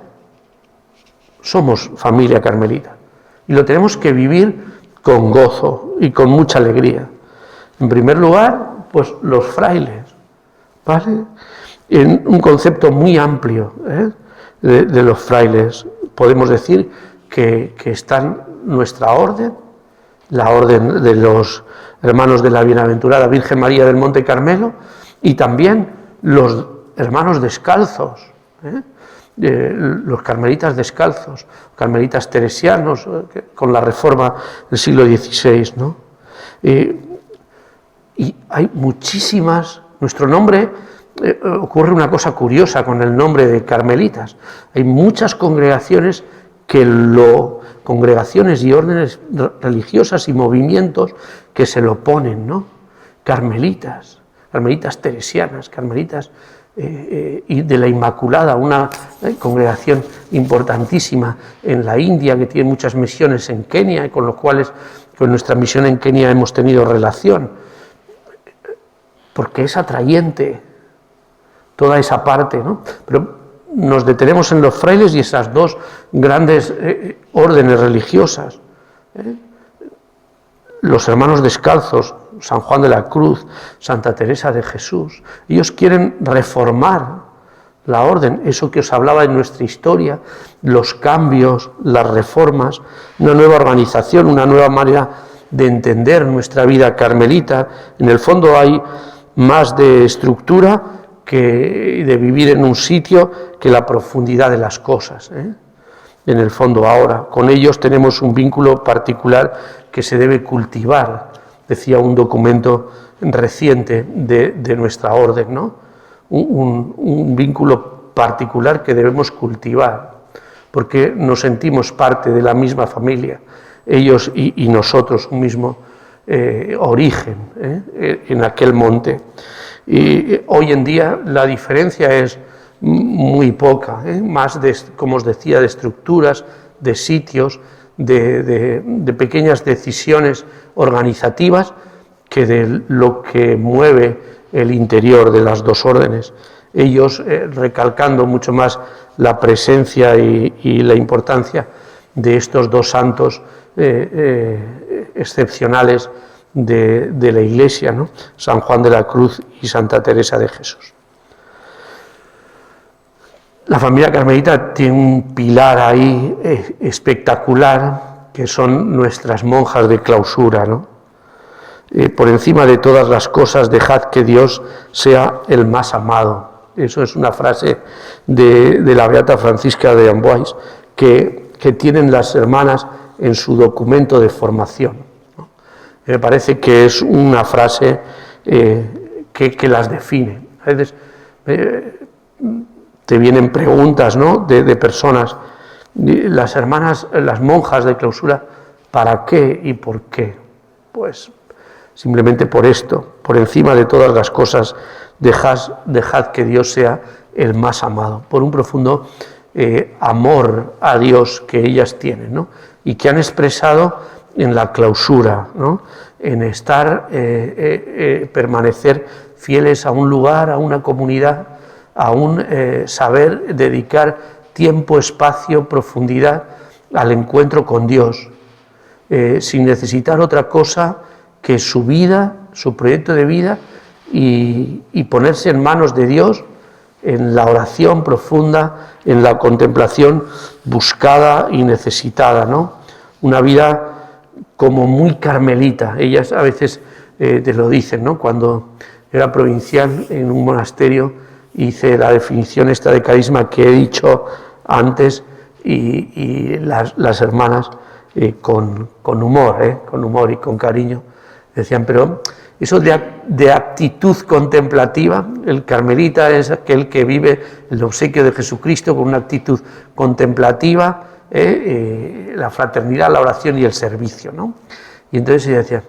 somos familia carmelita. Y lo tenemos que vivir con gozo y con mucha alegría. En primer lugar, pues los frailes, ¿vale? En un concepto muy amplio, de los frailes. Podemos decir que están nuestra orden, la orden de los hermanos de la Bienaventurada Virgen María del Monte Carmelo, y también los hermanos descalzos, los carmelitas descalzos, carmelitas teresianos, con la reforma del siglo XVI, ¿no? Y hay muchísimas, nuestro nombre, ocurre una cosa curiosa con el nombre de carmelitas. Hay muchas congregaciones congregaciones y órdenes religiosas y movimientos que se lo ponen, ¿no? Carmelitas, carmelitas teresianas, carmelitas y de la Inmaculada, una congregación importantísima en la India que tiene muchas misiones en Kenia, y con los cuales con nuestra misión en Kenia hemos tenido relación. porque es atrayente toda esa parte, ¿no? Pero nos detenemos en los frailes y esas dos grandes órdenes religiosas. Los hermanos descalzos, San Juan de la Cruz, Santa Teresa de Jesús, ellos quieren reformar la orden, eso que os hablaba en nuestra historia, los cambios, las reformas, una nueva organización, una nueva manera de entender nuestra vida carmelita. En el fondo hay más de estructura que de vivir en un sitio que la profundidad de las cosas. En el fondo ahora, con ellos tenemos un vínculo particular que se debe cultivar, decía un documento reciente de nuestra orden, ¿no? Un vínculo particular que debemos cultivar, porque nos sentimos parte de la misma familia, ellos y nosotros, un mismo origen en aquel monte. Y hoy en día la diferencia es muy poca, más como os decía, de estructuras, de sitios, de pequeñas decisiones organizativas, que de lo que mueve el interior de las dos órdenes. Ellos recalcando mucho más la presencia y la importancia de estos dos santos excepcionales de la Iglesia, ¿no? San Juan de la Cruz y Santa Teresa de Jesús. La familia carmelita tiene un pilar ahí espectacular, que son nuestras monjas de clausura, ¿no? Por encima de todas las cosas, dejad que Dios sea el más amado. Eso es una frase de la beata Francisca de Amboise que tienen las hermanas en su documento de formación, ¿no? Me parece que es una frase que las define. A veces te vienen preguntas, ¿no?, de personas, las hermanas, las monjas de clausura, ¿para qué y por qué? Pues simplemente por esto, por encima de todas las cosas, dejad que Dios sea el más amado, por un profundo amor a Dios que ellas tienen, ¿no? Y que han expresado en la clausura, ¿no?, en estar, permanecer fieles a un lugar, a una comunidad, a un saber dedicar tiempo, espacio, profundidad al encuentro con Dios, sin necesitar otra cosa que su vida, su proyecto de vida, y ponerse en manos de Dios en la oración profunda, en la contemplación buscada y necesitada, ¿no? Una vida como muy carmelita. Ellas a veces te lo dicen, ¿no? Cuando era provincial en un monasterio hice la definición esta de carisma que he dicho antes, y las hermanas con humor y con cariño decían, pero eso de actitud contemplativa, el carmelita es aquel que vive el obsequio de Jesucristo con una actitud contemplativa, la fraternidad, la oración y el servicio, ¿no? Y entonces ella decía,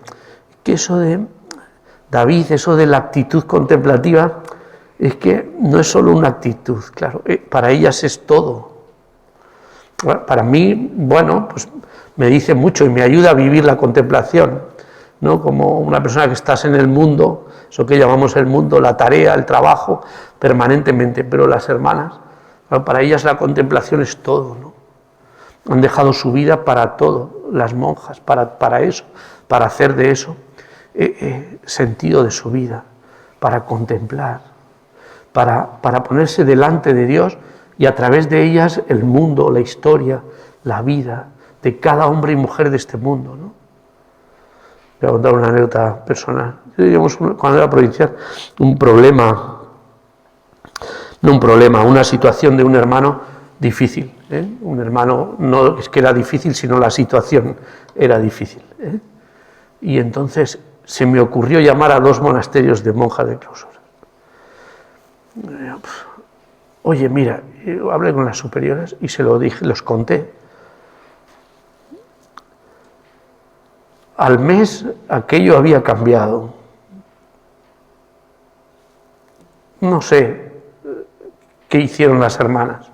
que eso de David, eso de la actitud contemplativa, es que no es solo una actitud, claro, para ellas es todo. Para mí, bueno, pues me dice mucho y me ayuda a vivir la contemplación, ¿no? Como una persona que estás en el mundo, eso que llamamos el mundo, la tarea, el trabajo, permanentemente, pero las hermanas, para ellas la contemplación es todo, ¿no? Han dejado su vida para todo, las monjas, para eso, para hacer de eso sentido de su vida, para contemplar, para ponerse delante de Dios y a través de ellas el mundo, la historia, la vida de cada hombre y mujer de este mundo, ¿no? Voy a contar una anécdota personal. Digamos, cuando era provincial, una situación de un hermano difícil, un hermano, no es que era difícil, sino la situación era difícil, y entonces se me ocurrió llamar a 2 monasterios de monjas de clausura. Oye, mira, hablé con las superiores y se lo dije, los conté. Al mes aquello había cambiado. No sé qué hicieron las hermanas.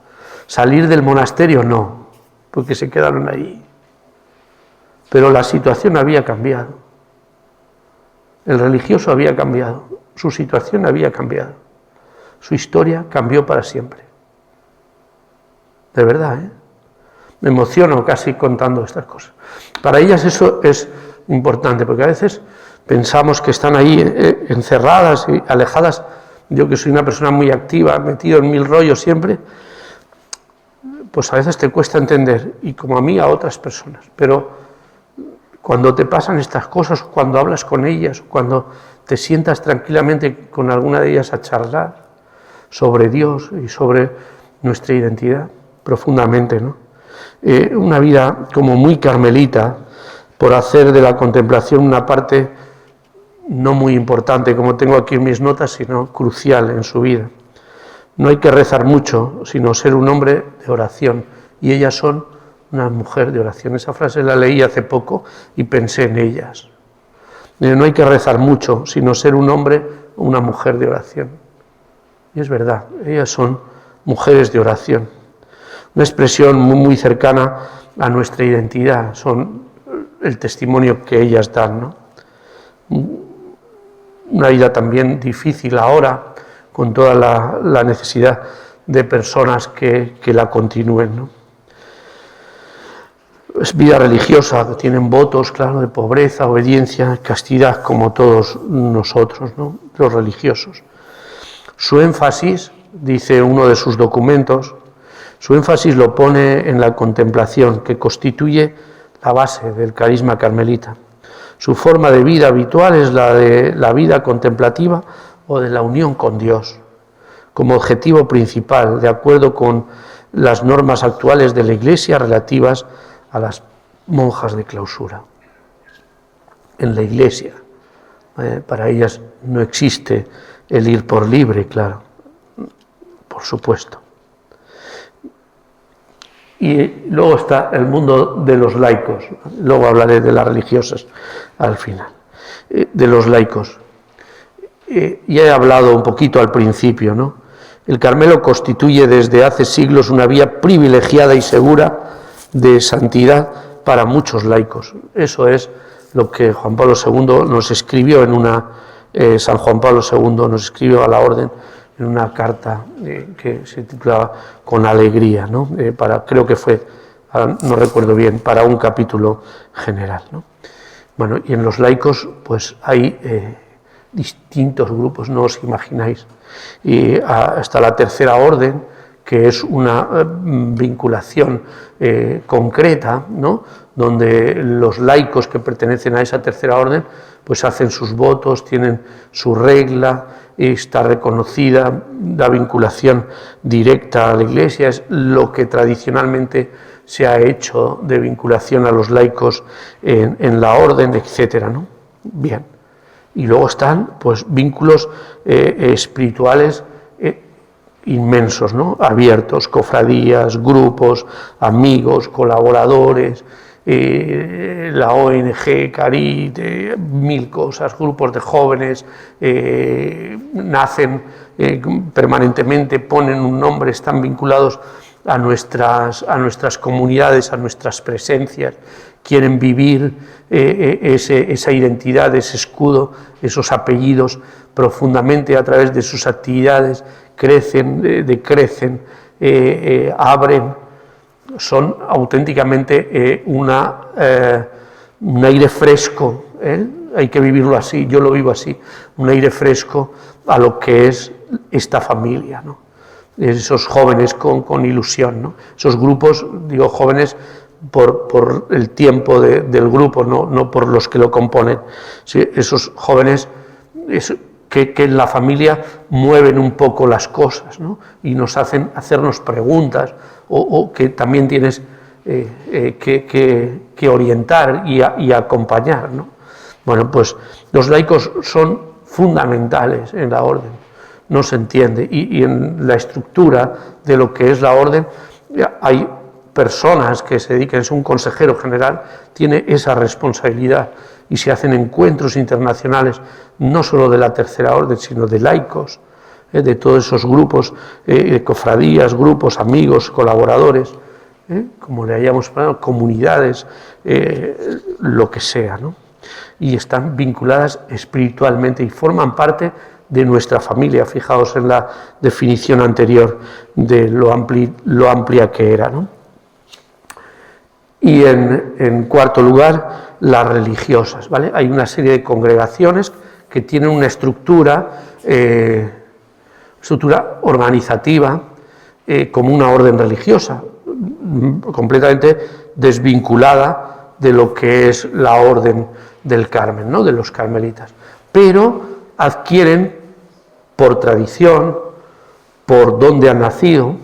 Salir del monasterio no, porque se quedaron ahí. Pero la situación había cambiado. El religioso había cambiado. su situación había cambiado. Su historia cambió para siempre. De verdad, ¿eh? Me emociono casi contando estas cosas. Para ellas eso es importante, porque a veces pensamos que están ahí encerradas y alejadas. Yo, que soy una persona muy activa, metido en mil rollos siempre, pues a veces te cuesta entender, y como a mí, a otras personas. Pero cuando te pasan estas cosas, cuando hablas con ellas, cuando te sientas tranquilamente con alguna de ellas a charlar sobre Dios y sobre nuestra identidad, profundamente, ¿no? Una vida como muy carmelita, por hacer de la contemplación una parte no muy importante, como tengo aquí en mis notas, sino crucial en su vida. No hay que rezar mucho, sino ser un hombre de oración, y ellas son una mujer de oración. Esa frase la leí hace poco y pensé en ellas. No hay que rezar mucho, sino ser un hombre o una mujer de oración. Y es verdad, ellas son mujeres de oración. Una expresión muy cercana a nuestra identidad, son el testimonio que ellas dan, ¿no? Una vida también difícil ahora, con toda la necesidad de personas que la continúen, ¿no? Es vida religiosa, tienen votos, claro, de pobreza, obediencia, castidad, como todos nosotros, ¿no? Los religiosos. Su énfasis, dice uno de sus documentos, su énfasis lo pone en la contemplación, que constituye la base del carisma carmelita. Su forma de vida habitual es la de la vida contemplativa o de la unión con Dios, como objetivo principal, de acuerdo con las normas actuales de la Iglesia relativas a las monjas de clausura. En la Iglesia, para ellas no existe el ir por libre, claro, por supuesto. Y luego está el mundo de los laicos, luego hablaré de las religiosas al final, de los laicos. Ya he hablado un poquito al principio, ¿no? El Carmelo constituye desde hace siglos una vía privilegiada y segura de santidad para muchos laicos. Eso es lo que Juan Pablo II nos escribió en una, San Juan Pablo II nos escribió a la orden en una carta que se titulaba Con alegría, ¿no? Creo que fue, no recuerdo bien, para un capítulo general, ¿no? Bueno, y en los laicos pues hay distintos grupos, no os imagináis. Y hasta la tercera orden, que es una vinculación concreta, ¿no? Donde los laicos que pertenecen a esa tercera orden pues hacen sus votos, tienen su regla, está reconocida la vinculación directa a la Iglesia, es lo que tradicionalmente se ha hecho de vinculación a los laicos en la orden, etcétera, ¿no? Bien. Y luego están pues vínculos espirituales inmensos, ¿no? Abiertos, cofradías, grupos, amigos, colaboradores, la ONG, Carit, mil cosas, grupos de jóvenes, nacen permanentemente, ponen un nombre, están vinculados a nuestras comunidades, a nuestras presencias, quieren vivir esa identidad, ese escudo, esos apellidos profundamente a través de sus actividades, decrecen, abren, son auténticamente un aire fresco, hay que vivirlo así, yo lo vivo así, un aire fresco a lo que es esta familia, ¿no? Esos jóvenes con ilusión, ¿no? Esos grupos, digo jóvenes por el tiempo del grupo, no por los que lo componen, sí, esos jóvenes que en la familia mueven un poco las cosas, ¿no? Y nos hacen hacernos preguntas, o que también tienes que orientar y acompañar, ¿no? Bueno, pues los laicos son fundamentales en la orden, no se entiende, y en la estructura de lo que es la orden hay personas que se dedican, es un consejero general, tiene esa responsabilidad, y se hacen encuentros internacionales, no solo de la tercera orden, sino de laicos, de todos esos grupos, cofradías, grupos, amigos, colaboradores, como le hayamos llamado, comunidades, lo que sea, ¿no? Y están vinculadas espiritualmente y forman parte de nuestra familia. Fijaos en la definición anterior de lo amplia que era, ¿no? Y en cuarto lugar, las religiosas, ¿vale? Hay una serie de congregaciones que tienen una estructura organizativa como una orden religiosa, completamente desvinculada de lo que es la orden del Carmen, ¿no? De los carmelitas, pero adquieren por tradición, por dónde han nacido,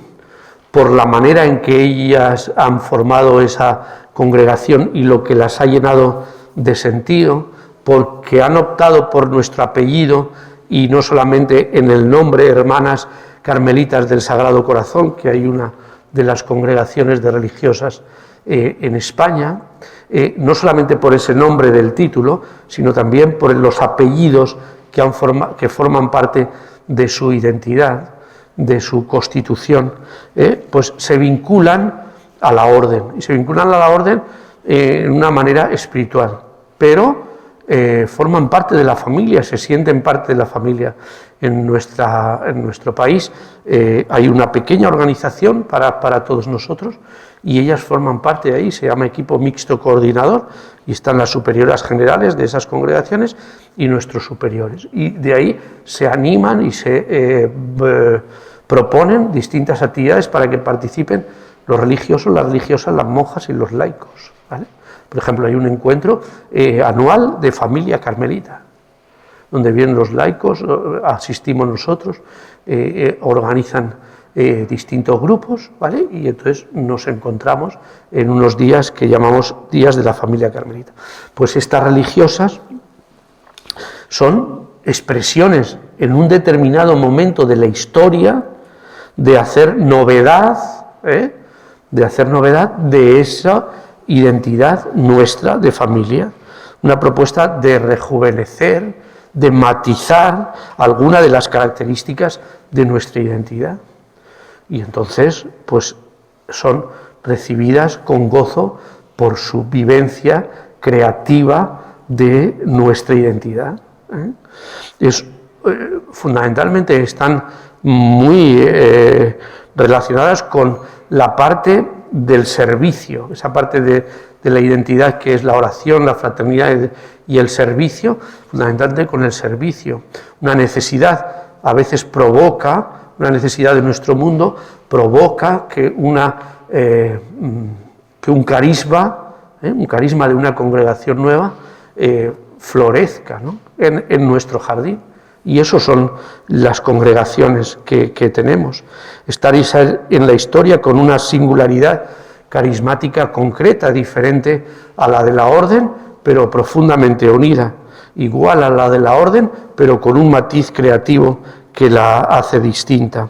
por la manera en que ellas han formado esa congregación y lo que las ha llenado de sentido, porque han optado por nuestro apellido y no solamente en el nombre Hermanas Carmelitas del Sagrado Corazón, que hay una de las congregaciones de religiosas en España, no solamente por ese nombre del título, sino también por los apellidos que forman parte de su identidad, de su constitución, pues se vinculan a la orden, y se vinculan a la orden en una manera espiritual, pero forman parte de la familia, se sienten parte de la familia. En nuestro país hay una pequeña organización para todos nosotros y ellas forman parte de ahí, se llama equipo mixto coordinador y están las superioras generales de esas congregaciones y nuestros superiores. Y de ahí se animan y se proponen distintas actividades para que participen los religiosos, las religiosas, las monjas y los laicos, ¿vale? Por ejemplo, hay un encuentro anual de familia carmelita, donde vienen los laicos, asistimos nosotros, organizan distintos grupos, ¿vale? Y entonces nos encontramos en unos días que llamamos días de la familia carmelita. Pues estas religiosas son expresiones en un determinado momento de la historia de hacer novedad, de esa identidad nuestra de familia, una propuesta de rejuvenecer, de matizar alguna de las características de nuestra identidad. Y entonces, pues, son recibidas con gozo por su vivencia creativa de nuestra identidad. Fundamentalmente están muy relacionadas con la parte del servicio, esa parte de la identidad que es la oración, la fraternidad y el servicio, fundamentalmente con el servicio. Una necesidad a veces provoca, una necesidad de nuestro mundo provoca que un carisma de una congregación nueva florezca, ¿no? en nuestro jardín. Y eso son las congregaciones que tenemos. Estar en la historia con una singularidad carismática concreta, diferente a la de la orden, pero profundamente unida, igual a la de la orden, pero con un matiz creativo que la hace distinta.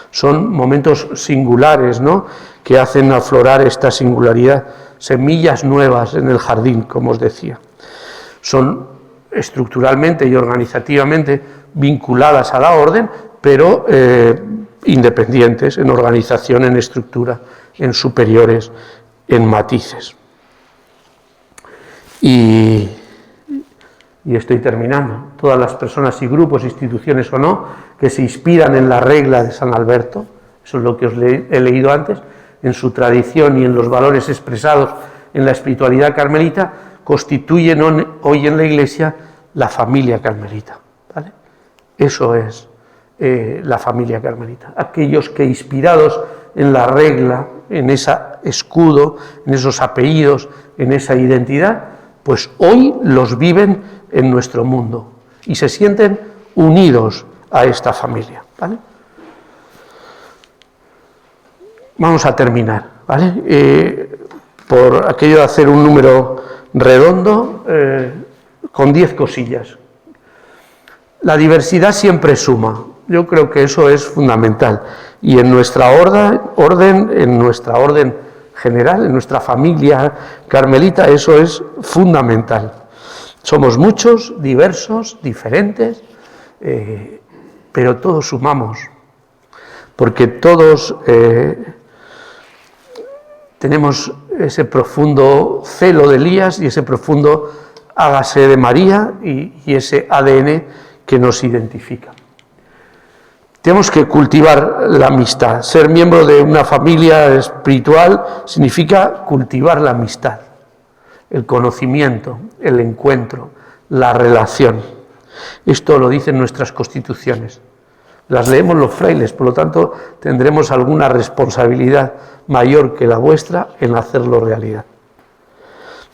Son momentos singulares, ¿no?, que hacen aflorar esta singularidad, semillas nuevas en el jardín, como os decía. Son estructuralmente y organizativamente vinculadas a la orden, pero independientes en organización, en estructura, en superiores, en matices. Y estoy terminando. Todas las personas y grupos, instituciones o no, que se inspiran en la regla de San Alberto, eso es lo que os he leído antes, en su tradición y en los valores expresados en la espiritualidad carmelita, constituyen hoy en la Iglesia la familia carmelita, ¿vale? Eso es la familia carmelita. Aquellos que, inspirados en la regla, en ese escudo, en esos apellidos, en esa identidad, pues hoy los viven en nuestro mundo y se sienten unidos a esta familia, ¿vale? Vamos a terminar, ¿vale? Por aquello de hacer un número redondo, con 10 cosillas. La diversidad siempre suma. Yo creo que eso es fundamental. Y en nuestra orden general, en nuestra familia carmelita, eso es fundamental. Somos muchos, diversos, diferentes, pero todos sumamos. Porque todos tenemos ese profundo celo de Elías y ese profundo hágase de María y ese ADN que nos identifican. Tenemos que cultivar la amistad. Ser miembro de una familia espiritual significa cultivar la amistad, el conocimiento, el encuentro, la relación. Esto lo dicen nuestras constituciones. Las leemos los frailes, por lo tanto tendremos alguna responsabilidad mayor que la vuestra en hacerlo realidad.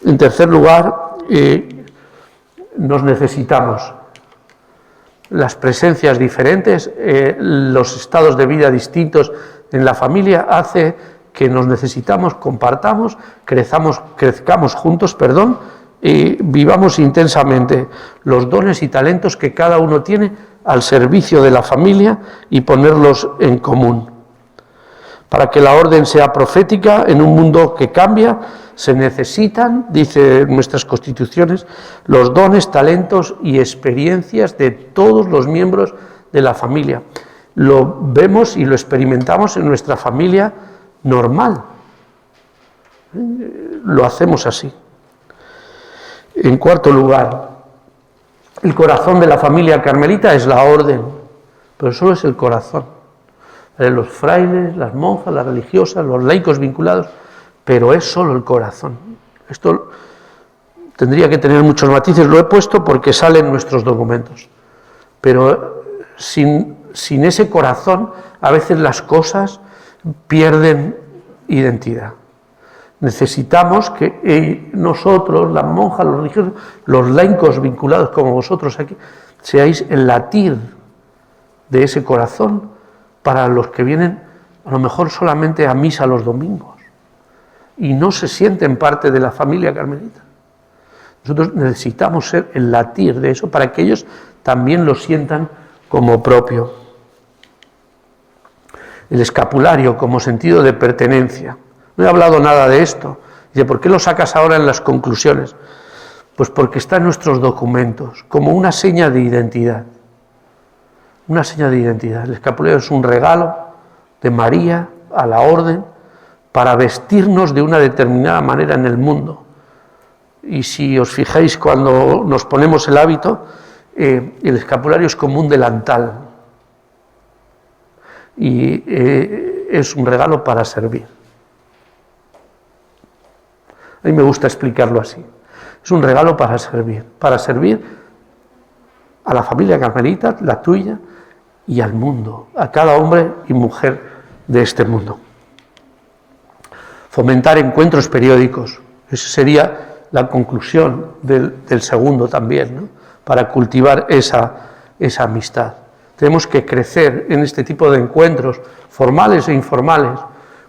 En tercer lugar, nos necesitamos. Las presencias diferentes, los estados de vida distintos en la familia hace que nos necesitamos, compartamos, crezcamos juntos, y vivamos intensamente los dones y talentos que cada uno tiene al servicio de la familia y ponerlos en común. Para que la orden sea profética en un mundo que cambia, se necesitan, dice nuestras constituciones, los dones, talentos y experiencias de todos los miembros de la familia. Lo vemos y lo experimentamos en nuestra familia normal. Lo hacemos así. En cuarto lugar, el corazón de la familia carmelita es la orden, pero solo es el corazón. Los frailes, las monjas, las religiosas, los laicos vinculados, pero es solo el corazón. Esto tendría que tener muchos matices, lo he puesto porque sale en nuestros documentos. Pero sin ese corazón, a veces las cosas pierden identidad. Necesitamos que nosotros, las monjas, los religiosos, los laicos vinculados como vosotros aquí, seáis el latir de ese corazón para los que vienen a lo mejor solamente a misa los domingos y no se sienten parte de la familia carmelita. Nosotros necesitamos ser el latir de eso para que ellos también lo sientan como propio. El escapulario como sentido de pertenencia. No he hablado nada de esto. Dice, ¿por qué lo sacas ahora en las conclusiones? Pues porque está en nuestros documentos, como una seña de identidad. Una seña de identidad. El escapulario es un regalo de María a la orden para vestirnos de una determinada manera en el mundo. Y si os fijáis cuando nos ponemos el hábito, el escapulario es como un delantal. Y es un regalo para servir. A mí me gusta explicarlo así. Es un regalo para servir a la familia carmelita, la tuya, y al mundo, a cada hombre y mujer de este mundo. Fomentar encuentros periódicos, esa sería la conclusión del segundo también, ¿no? Para cultivar esa amistad. Tenemos que crecer en este tipo de encuentros, formales e informales,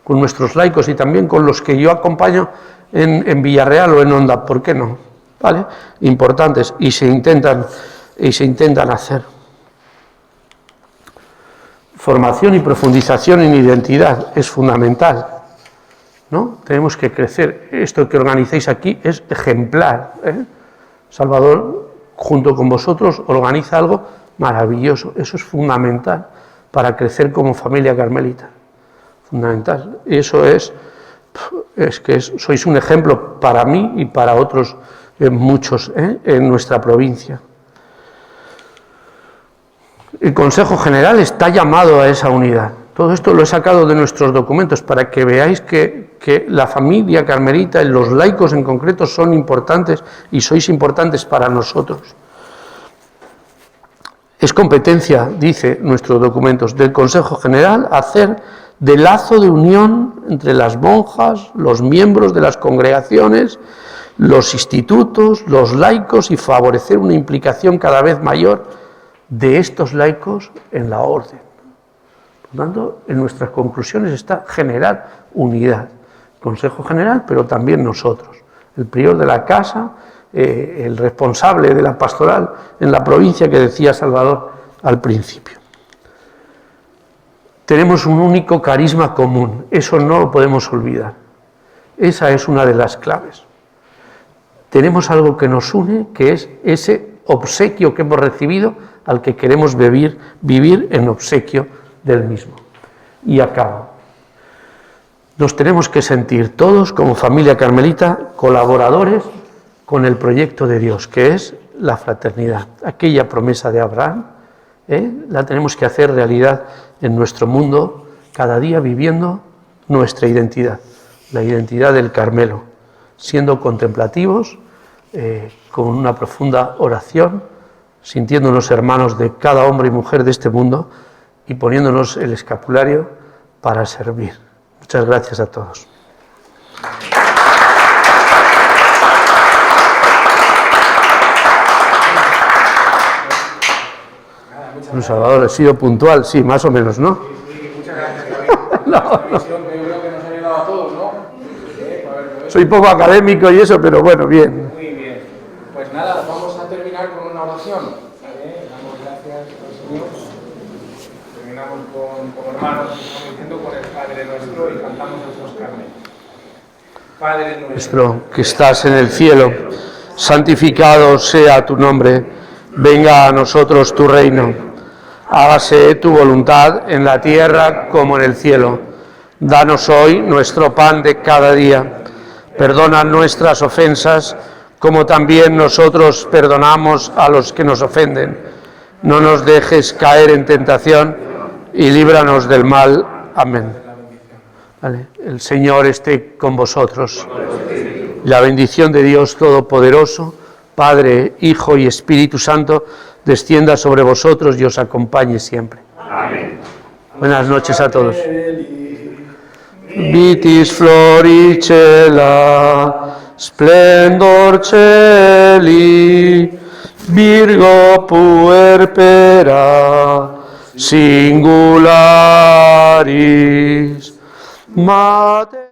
con nuestros laicos y también con los que yo acompaño en Villarreal o en Onda, ¿por qué no? ¿Vale? Importantes y se intentan hacer. Formación y profundización en identidad es fundamental, ¿no? Tenemos que crecer. Esto que organizáis aquí es ejemplar, ¿eh? Salvador, junto con vosotros, organiza algo maravilloso. Eso es fundamental para crecer como familia carmelita. Fundamental. Eso es que sois un ejemplo para mí y para otros muchos en nuestra provincia. El Consejo General está llamado a esa unidad. Todo esto lo he sacado de nuestros documentos para que veáis que la familia carmelita y los laicos en concreto son importantes y sois importantes para nosotros. Es competencia, dice nuestros documentos, del Consejo General hacer de lazo de unión entre las monjas, los miembros de las congregaciones, los institutos, los laicos y favorecer una implicación cada vez mayor de estos laicos en la orden. Por lo tanto, en nuestras conclusiones está generar unidad. Consejo General, pero también nosotros. El prior de la casa, el responsable de la pastoral en la provincia que decía Salvador al principio. Tenemos un único carisma común, eso no lo podemos olvidar. Esa es una de las claves. Tenemos algo que nos une, que es ese obsequio que hemos recibido al que queremos vivir en obsequio del mismo. Y acabo. Nos tenemos que sentir todos como familia carmelita colaboradores con el proyecto de Dios, que es la fraternidad. Aquella promesa de Abraham, la tenemos que hacer realidad en nuestro mundo, cada día viviendo nuestra identidad, la identidad del Carmelo, siendo contemplativos, con una profunda oración, sintiéndonos hermanos de cada hombre y mujer de este mundo y poniéndonos el escapulario para servir. Muchas gracias a todos. Un Salvador, he sido puntual, sí, más o menos, ¿no?
Sí, muchas gracias, David. Esta visión que yo creo que nos ha ayudado a todos, ¿no?
Soy poco académico y eso, pero bueno, bien.
Muy bien. Pues nada, vamos a terminar con una oración. Damos gracias al Señor. Terminamos como hermanos, diciendo con el Padre nuestro y cantamos los dos carneros. Padre
nuestro que estás en el cielo, santificado sea tu nombre. Venga a nosotros tu reino. Hágase tu voluntad en la tierra como en el cielo. Danos hoy nuestro pan de cada día. Perdona nuestras ofensas, como también nosotros perdonamos a los que nos ofenden. No nos dejes caer en tentación y líbranos del mal. Amén. Vale. El Señor esté con vosotros. La bendición de Dios Todopoderoso, Padre, Hijo y Espíritu Santo, descienda sobre vosotros y os acompañe siempre.
Amén.
Buenas noches a todos. Vitis floricella, splendor celi, Virgo puerpera, singularis, Mater